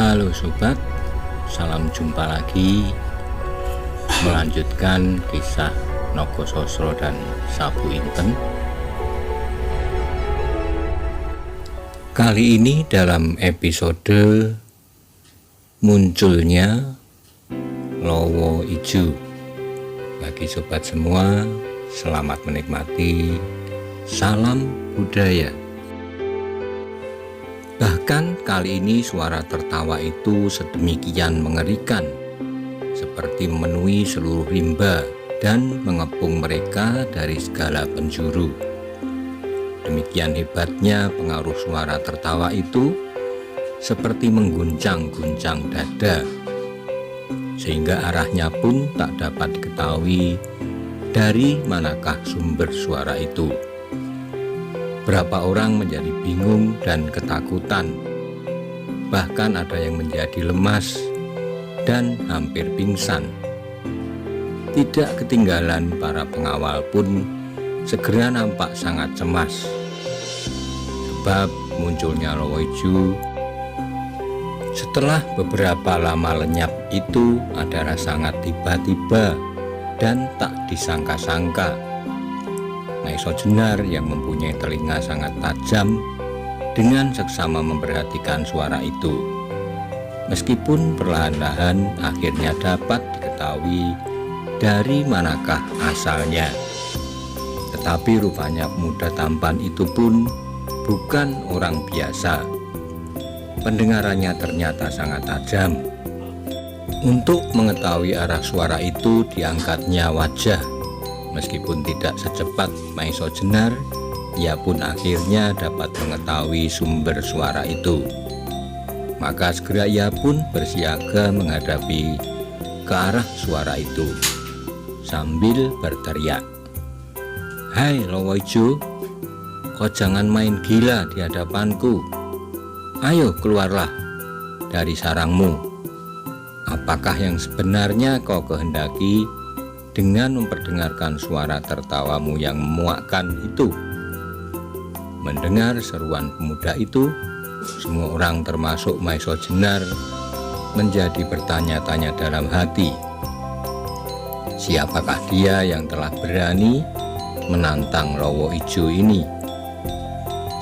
Halo sobat, salam jumpa lagi. Melanjutkan kisah Nogososro dan Sabu Inten. Kali ini dalam episode munculnya Lowo Ijo. Bagi sobat semua, selamat menikmati. Salam budaya. Bahkan kali ini suara tertawa itu sedemikian mengerikan, seperti memenuhi seluruh rimba dan mengepung mereka dari segala penjuru. Demikian hebatnya pengaruh suara tertawa itu, seperti mengguncang-guncang dada, sehingga arahnya pun tak dapat diketahui dari manakah sumber suara itu. Berapa orang menjadi bingung dan ketakutan, bahkan ada yang menjadi lemas dan hampir pingsan. Tidak ketinggalan para pengawal pun segera nampak sangat cemas, sebab munculnya Lowo Ijo setelah beberapa lama lenyap itu adalah sangat tiba-tiba dan tak disangka-sangka. Maiso Jenar yang mempunyai telinga sangat tajam dengan seksama memperhatikan suara itu. Meskipun perlahan-lahan akhirnya dapat diketahui dari manakah asalnya. Tetapi rupanya pemuda tampan itu pun bukan orang biasa. Pendengarannya ternyata sangat tajam. Untuk mengetahui arah suara itu diangkatnya wajah. Meskipun tidak secepat Maiso Jenar, ia pun akhirnya dapat mengetahui sumber suara itu. Maka segera ia pun bersiaga menghadapi ke arah suara itu sambil berteriak, "Hai Lowo Ijo, kau jangan main gila di hadapanku. Ayo keluarlah dari sarangmu. Apakah yang sebenarnya kau kehendaki dengan memperdengarkan suara tertawamu yang memuakkan itu?" Mendengar seruan pemuda itu, semua orang termasuk Maiso Jenar menjadi bertanya-tanya dalam hati, siapakah dia yang telah berani menantang Lowo Ijo ini?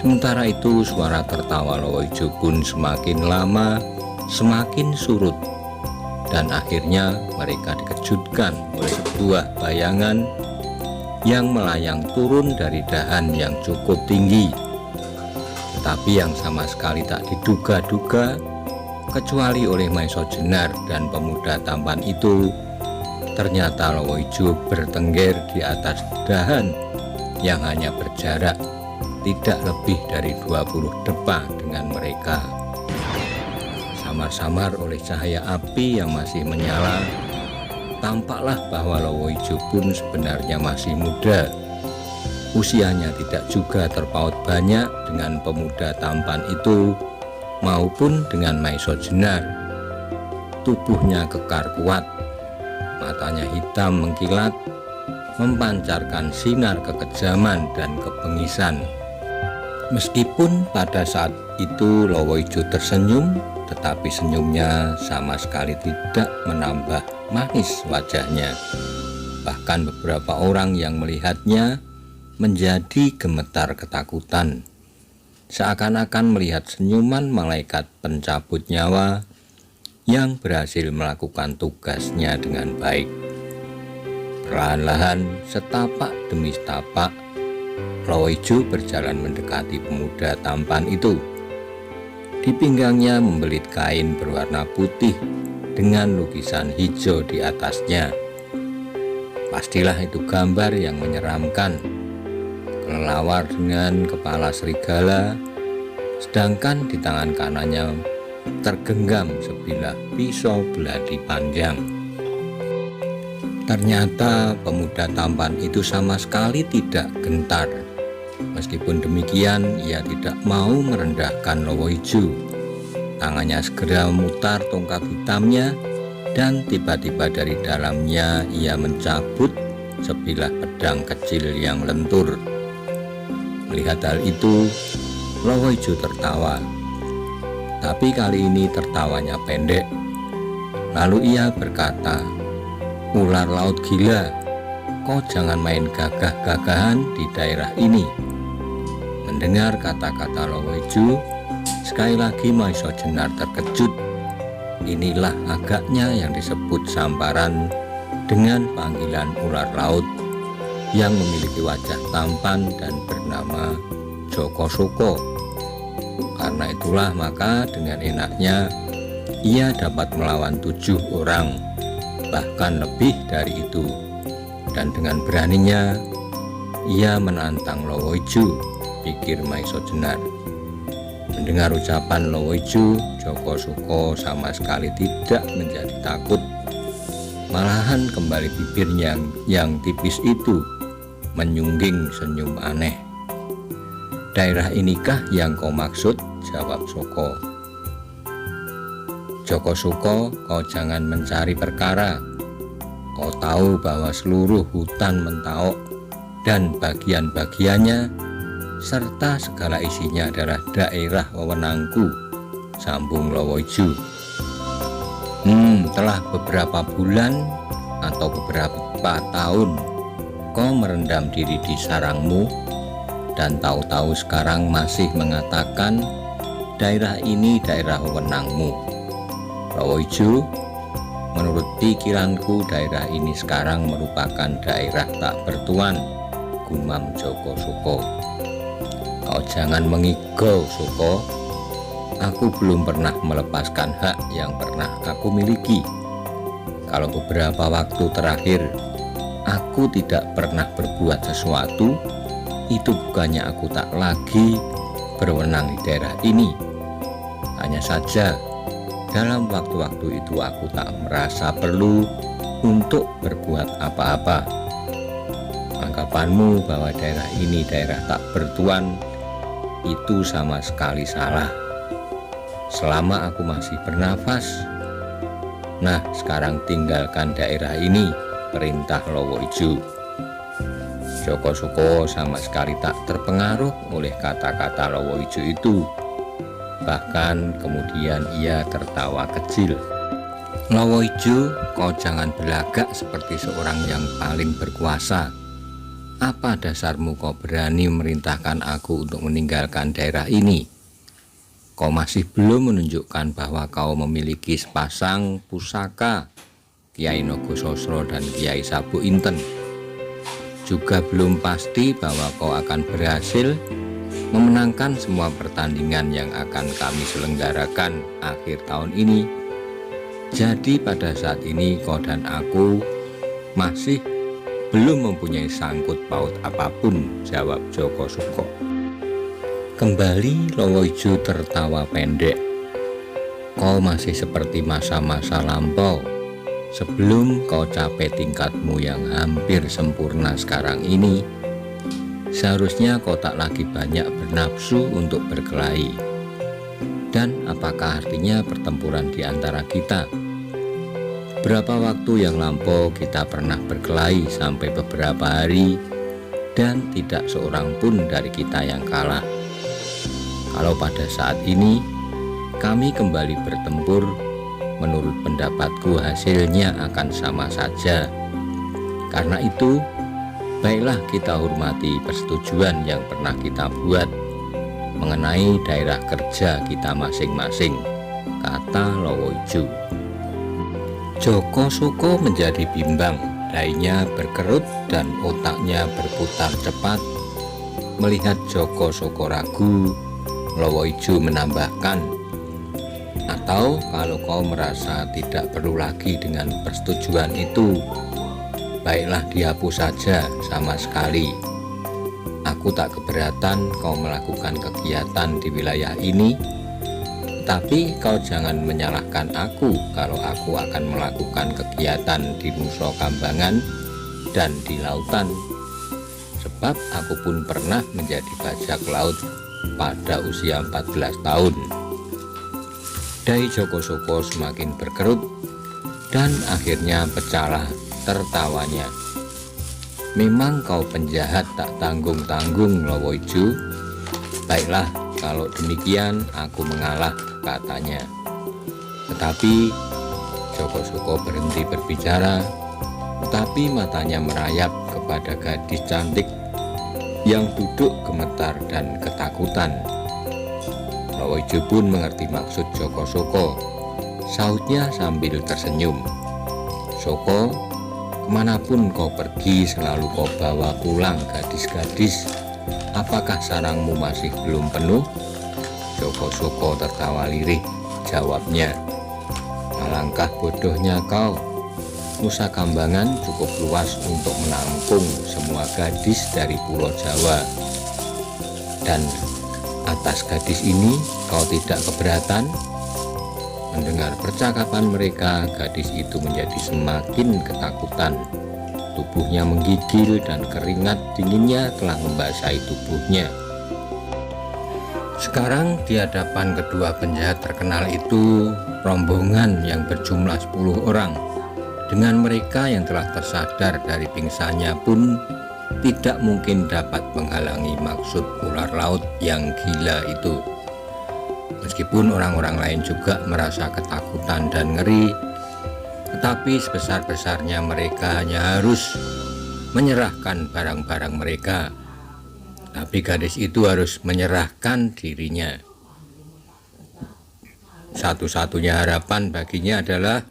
Sementara itu suara tertawa Lowo Ijo pun semakin lama semakin surut, dan akhirnya mereka dikejutkan oleh sebuah bayangan yang melayang turun dari dahan yang cukup tinggi. Tetapi yang sama sekali tak diduga-duga, kecuali oleh Maiso Jenar dan pemuda tampan itu, ternyata Lowo Ijo bertengger di atas dahan yang hanya berjarak tidak lebih dari 20 depa dengan mereka. Samar-samar oleh cahaya api yang masih menyala, tampaklah bahwa Lowo Ijo pun sebenarnya masih muda. Usianya tidak juga terpaut banyak dengan pemuda tampan itu maupun dengan Maiso Jenar. Tubuhnya kekar kuat, matanya hitam mengkilat, memancarkan sinar kekejaman dan kebengisan. Meskipun pada saat itu Lowo Ijo tersenyum, tetapi senyumnya sama sekali tidak menambah manis wajahnya. Bahkan beberapa orang yang melihatnya menjadi gemetar ketakutan, seakan-akan melihat senyuman malaikat pencabut nyawa yang berhasil melakukan tugasnya dengan baik. Perlahan-lahan, setapak demi setapak, Lowo Ijo berjalan mendekati pemuda tampan itu. Di pinggangnya membelit kain berwarna putih dengan lukisan hijau di atasnya. Pastilah itu gambar yang menyeramkan. Kelelawar dengan kepala serigala, sedangkan di tangan kanannya tergenggam sebilah pisau belati panjang. Ternyata pemuda tampan itu sama sekali tidak gentar. Meskipun demikian, ia tidak mau merendahkan Lowo Ijo. Tangannya segera memutar tongkat hitamnya, dan tiba-tiba dari dalamnya ia mencabut sebilah pedang kecil yang lentur. Melihat hal itu, Lowo Ijo tertawa. Tapi kali ini tertawanya pendek. Lalu ia berkata, "Ular laut gila, kau jangan main gagah-gagahan di daerah ini." Mendengar kata-kata Lowoiju, sekali lagi Maiso Jenar terkejut. Inilah agaknya yang disebut sambaran dengan panggilan ular laut yang memiliki wajah tampan dan bernama Joko Soko. Karena itulah maka dengan enaknya ia dapat melawan 7 orang, bahkan lebih dari itu. Dan dengan beraninya ia menantang Lowoiju, pikir Maiso Jenar. Mendengar ucapan Lowoiju, Joko Soko sama sekali tidak menjadi takut. Malahan kembali bibirnya yang tipis itu menyungging senyum aneh. "Daerah inikah yang kau maksud?" jawab Soko. "Joko Soko, kau jangan mencari perkara. Kau tahu bahwa seluruh hutan Mentaok dan bagian-bagiannya serta segala isinya adalah daerah wewenangku," sambung Lowoiju. Telah beberapa bulan atau beberapa tahun kau merendam diri di sarangmu dan tahu-tahu sekarang masih mengatakan daerah ini daerah wewenangmu. Lowoiju, menurut pikiranku daerah ini sekarang merupakan daerah tak bertuan, gumam Joko Soko. "Kau jangan mengigau, Soko. Aku belum pernah melepaskan hak yang pernah aku miliki. Kalau beberapa waktu terakhir aku tidak pernah berbuat sesuatu, itu bukannya aku tak lagi berwenang di daerah ini. Hanya saja dalam waktu-waktu itu aku tak merasa perlu untuk berbuat apa-apa. Anggapanmu bahwa daerah ini daerah tak bertuan itu sama sekali salah. Selama aku masih bernafas. Nah, sekarang tinggalkan daerah ini," perintah Lowoiju. Joko Soko sama sekali tak terpengaruh oleh kata-kata Lowoiju itu. Bahkan kemudian ia tertawa kecil. "Lowoiju, kau jangan berlagak seperti seorang yang paling berkuasa. Apa dasarmu kau berani memerintahkan aku untuk meninggalkan daerah ini? Kau masih belum menunjukkan bahwa kau memiliki sepasang pusaka Kiai Nogososro dan Kiai Sabu Inten. Juga belum pasti bahwa kau akan berhasil memenangkan semua pertandingan yang akan kami selenggarakan akhir tahun ini. Jadi pada saat ini kau dan aku masih belum mempunyai sangkut paut apapun," jawab Joko Soko. Kembali Lowoiju tertawa pendek. "Kau masih seperti masa-masa lampau sebelum kau capai tingkatmu yang hampir sempurna sekarang ini. Seharusnya kau tak lagi banyak bernafsu untuk berkelahi. Dan apakah artinya pertempuran di antara kita? Berapa waktu yang lampau kita pernah berkelahi sampai beberapa hari dan tidak seorang pun dari kita yang kalah. Kalau pada saat ini kami kembali bertempur, menurut pendapatku hasilnya akan sama saja. Karena itu, baiklah kita hormati persetujuan yang pernah kita buat mengenai daerah kerja kita masing-masing," kata Lowoiju. Joko Soko menjadi bimbang, dahinya berkerut dan otaknya berputar cepat. Melihat Joko Soko ragu, Lowoiju menambahkan, "Atau kalau kau merasa tidak perlu lagi dengan persetujuan itu, baiklah dihapus saja sama sekali. Aku tak keberatan kau melakukan kegiatan di wilayah ini, tapi kau jangan menyalahkan aku kalau aku akan melakukan kegiatan di Nusa Kambangan dan di lautan. Sebab aku pun pernah menjadi bajak laut pada usia 14 tahun. Dahi Joko Soko semakin berkerut dan akhirnya pecahlah tertawanya. "Memang kau penjahat tak tanggung-tanggung, Lowoiju. Baiklah, kalau demikian aku mengalah katanya. Tetapi Joko Suko berhenti berbicara, tetapi matanya merayap kepada gadis cantik yang duduk gemetar dan ketakutan. Lowoijo pun mengerti maksud Joko Suko. Sautnya sambil tersenyum, "Suko, kemanapun kau pergi selalu kau bawa pulang gadis-gadis. Apakah sarangmu masih belum penuh?" Joko Suko tertawa lirih, jawabnya, "Alangkah bodohnya kau. Nusa Kambangan cukup luas untuk menampung semua gadis dari Pulau Jawa. Dan atas gadis ini kau tidak keberatan?" Mendengar percakapan mereka, gadis itu menjadi semakin ketakutan. Tubuhnya menggigil dan keringat dinginnya telah membasahi tubuhnya. Sekarang di hadapan kedua penjahat terkenal itu, rombongan yang berjumlah 10 orang. Dengan mereka yang telah tersadar dari pingsannya pun tidak mungkin dapat menghalangi maksud ular laut yang gila itu. Meskipun orang-orang lain juga merasa ketakutan dan ngeri, tetapi sebesar-besarnya mereka hanya harus menyerahkan barang-barang mereka. Tapi gadis itu harus menyerahkan dirinya. Satu-satunya harapan baginya adalah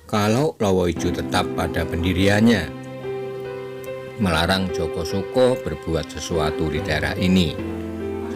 kalau Lowoijo tetap pada pendiriannya, melarang Joko Suko berbuat sesuatu di daerah ini.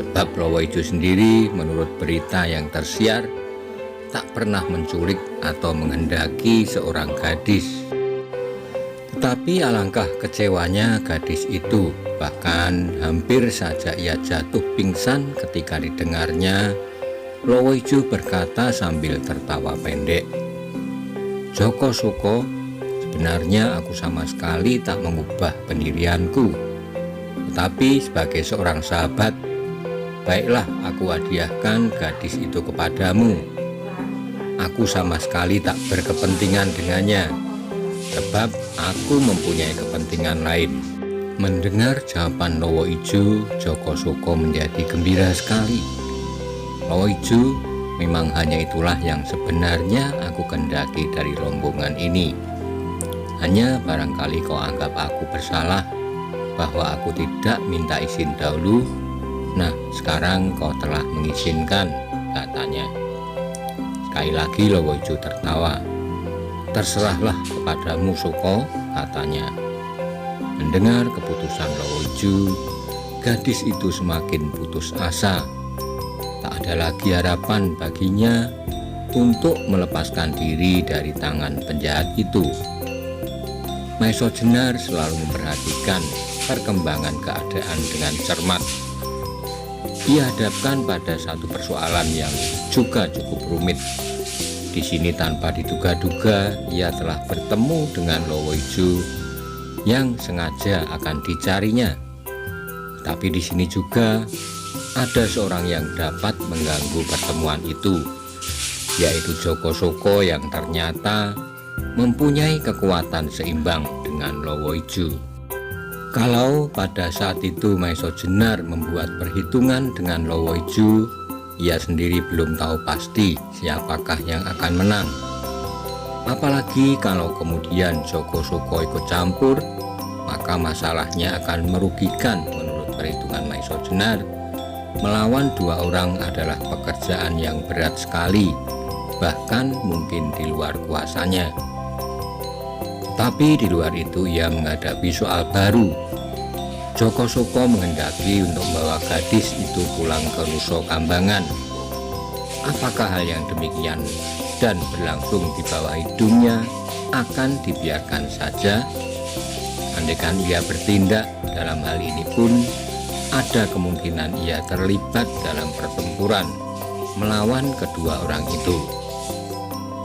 Sebab Lowoijo sendiri menurut berita yang tersiar tak pernah menculik atau menghendaki seorang gadis. Tetapi alangkah kecewanya gadis itu, bahkan hampir saja ia jatuh pingsan ketika didengarnya Lowoijo berkata sambil tertawa pendek, "Joko Suko, sebenarnya aku sama sekali tak mengubah pendirianku. Tetapi sebagai seorang sahabat, baiklah aku hadiahkan gadis itu kepadamu. Aku sama sekali tak berkepentingan dengannya, sebab aku mempunyai kepentingan lain." Mendengar jawaban Lowoijo, Joko Suko menjadi gembira sekali. "Lowoijo, memang hanya itulah yang sebenarnya aku kendaki dari rombongan ini. Hanya barangkali kau anggap aku bersalah bahwa aku tidak minta izin dahulu. Nah, sekarang kau telah mengizinkan," katanya. Sekali lagi Lowoijo tertawa. "Terserahlah kepadamu, Suko," katanya. Mendengar keputusan Lowoijo, gadis itu semakin putus asa. Tak ada lagi harapan baginya untuk melepaskan diri dari tangan penjahat itu. Maiso Jenar selalu memperhatikan perkembangan keadaan dengan cermat. Ia hadapkan pada satu persoalan yang juga cukup rumit. Di sini tanpa diduga-duga ia telah bertemu dengan Lowoijo yang sengaja akan dicarinya. Tapi di sini juga ada seorang yang dapat mengganggu pertemuan itu, yaitu Joko Suko yang ternyata mempunyai kekuatan seimbang dengan Lowoijo. Kalau pada saat itu Maiso Jenar membuat perhitungan dengan Lowoijo, ia sendiri belum tahu pasti siapakah yang akan menang. Apalagi kalau kemudian Joko Suko ikut campur, maka masalahnya akan merugikan menurut perhitungan Maiso Jenar. Melawan dua orang adalah pekerjaan yang berat sekali, bahkan mungkin di luar kuasanya. Tapi di luar itu ia menghadapi soal baru. Joko Suko menghendaki untuk membawa gadis itu pulang ke Nusa Kambangan. Apakah hal yang demikian dan berlangsung di bawah hidungnya akan dibiarkan saja? Andaikan ia bertindak dalam hal ini pun, ada kemungkinan ia terlibat dalam pertempuran melawan kedua orang itu.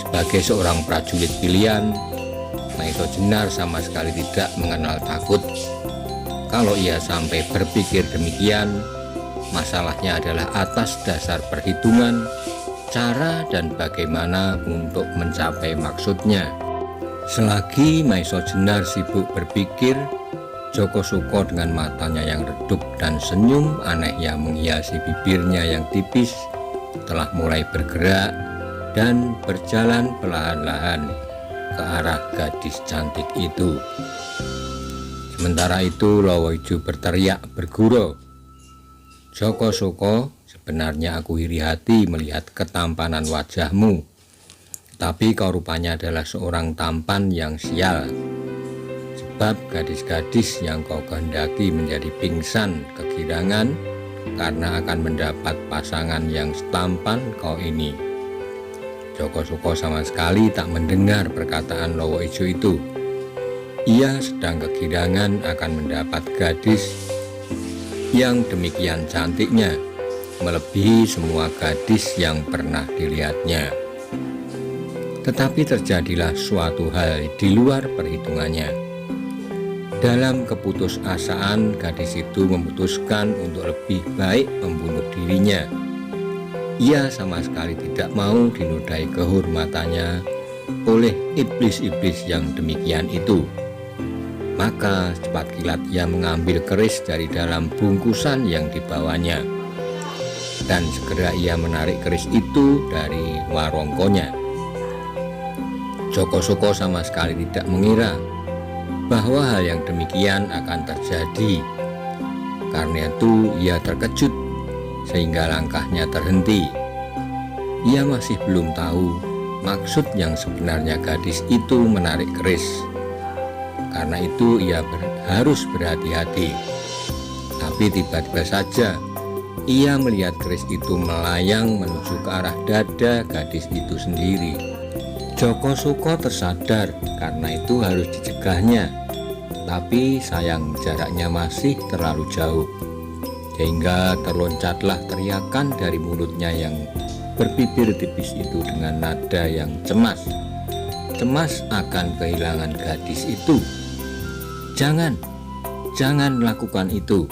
Sebagai seorang prajurit pilihan, Maiso Jenar sama sekali tidak mengenal takut. Kalau ia sampai berpikir demikian, masalahnya adalah atas dasar perhitungan, cara dan bagaimana untuk mencapai maksudnya. Selagi Maiso Jenar sibuk berpikir, Joko Suko dengan matanya yang redup dan senyum aneh yang menghiasi bibirnya yang tipis telah mulai bergerak dan berjalan perlahan-lahan ke arah gadis cantik itu. Sementara itu Lowo Ijo berteriak bergurau, "Joko Soko, sebenarnya aku iri hati melihat ketampanan wajahmu, tapi kau rupanya adalah seorang tampan yang sial. Sebab gadis-gadis yang kau kehendaki menjadi pingsan kegirangan karena akan mendapat pasangan yang setampan kau ini." Joko Soko sama sekali tak mendengar perkataan Lowo Ijo itu. Ia sedang kegirangan akan mendapat gadis yang demikian cantiknya, melebihi semua gadis yang pernah dilihatnya. Tetapi terjadilah suatu hal di luar perhitungannya. Dalam keputusasaan, gadis itu memutuskan untuk lebih baik membunuh dirinya. Ia sama sekali tidak mau dinodai kehormatannya oleh iblis-iblis yang demikian itu. Maka cepat kilat ia mengambil keris dari dalam bungkusan yang dibawanya, dan segera ia menarik keris itu dari warongkonya. Joko Soko sama sekali tidak mengira bahwa hal yang demikian akan terjadi. Karena itu ia terkejut sehingga langkahnya terhenti. Ia masih belum tahu maksud yang sebenarnya gadis itu menarik keris. Karena itu ia harus berhati-hati. Tapi tiba-tiba saja ia melihat keris itu melayang menuju ke arah dada gadis itu sendiri. Joko Soko tersadar karena itu harus dicegahnya. Tapi sayang jaraknya masih terlalu jauh, sehingga terloncatlah teriakan dari mulutnya yang berbibir tipis itu dengan nada yang cemas. Cemas akan kehilangan gadis itu. Jangan lakukan itu."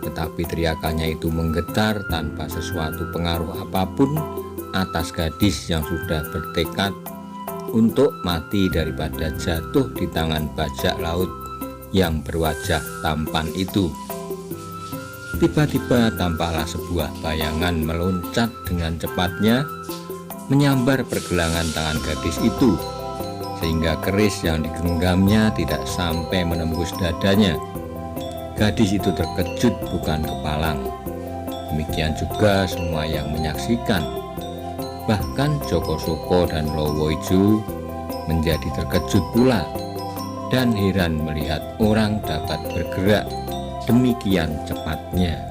Tetapi teriakannya itu menggetar tanpa sesuatu pengaruh apapun atas gadis yang sudah bertekad untuk mati daripada jatuh di tangan bajak laut yang berwajah tampan itu. Tiba-tiba tampaklah sebuah bayangan meloncat dengan cepatnya menyambar pergelangan tangan gadis itu, sehingga keris yang digenggamnya tidak sampai menembus dadanya. Gadis itu terkejut bukan kepalang. Demikian juga semua yang menyaksikan. Bahkan Joko Soko dan Lowo Ijo menjadi terkejut pula dan heran melihat orang dapat bergerak demikian cepatnya.